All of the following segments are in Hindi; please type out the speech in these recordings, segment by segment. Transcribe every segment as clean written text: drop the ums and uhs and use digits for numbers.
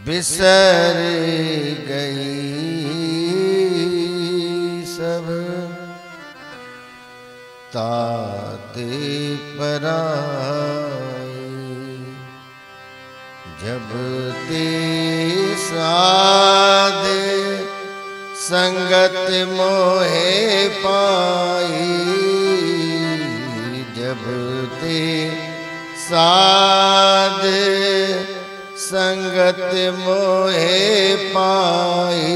बिसर गई सब ताते पराई, जब ते साध संगत मोहे पाई, जब ते साध संगत मोहे पाई,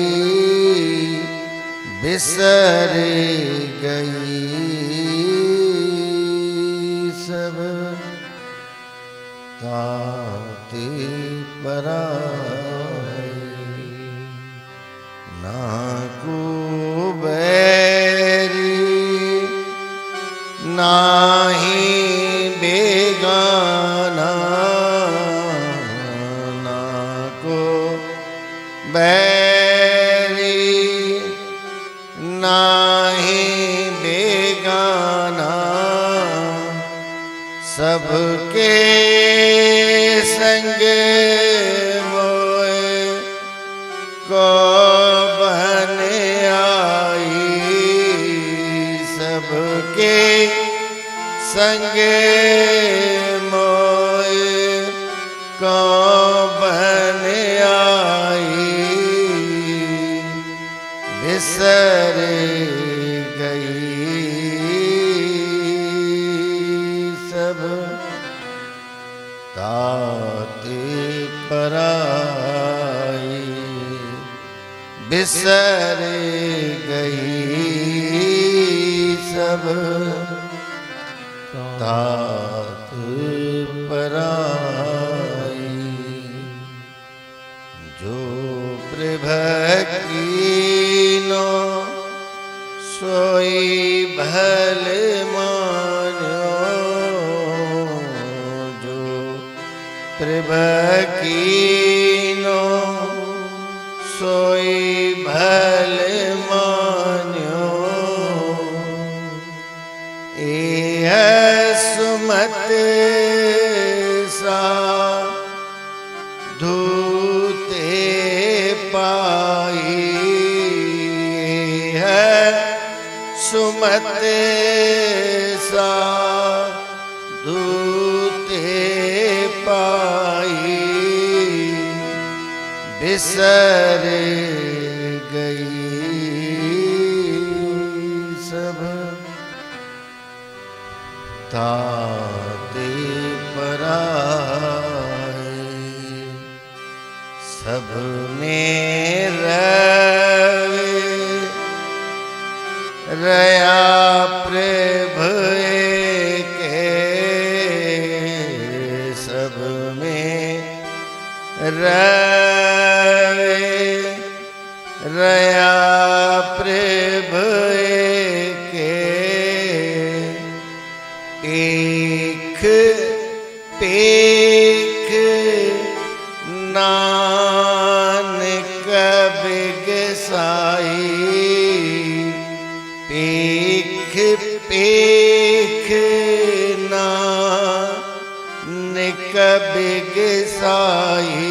बिसर गई सब ताते पराई। ना को बैरी नाही बेगाना, ना को बैरी नाही बेगाना, सबके संग मोए को बन आई, सबके संग मोए को बन आई, बिसर गई सब ताते पराई, बिसर गई सब तात पराई। जो प्रभकीनो सोई भल मान्यो, जो प्रभकीनो सोई भल मान्यो, एह सुमत साधु ते पाई, है सुमत साधु ते पाई, बिसर गई सब ताते पराई। सब में रवे रया प्रभु के, सब में रवे रया प्रभु के, एक पेख नानक बिगसाई, पेख पेख नानक बिगसाई,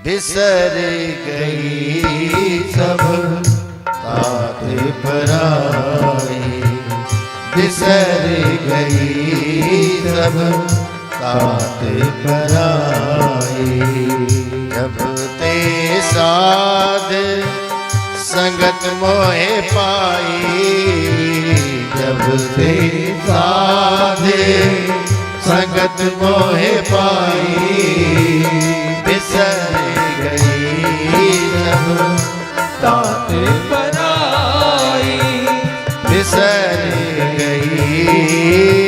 बिसर गई सब ताते पराई, बिसर गई सब ताते पराई, जब ते साध संगत मोहे पाई, जब ते साध संगत मोहे पाई, बिसर गई सब ताते पराई, बिसर गई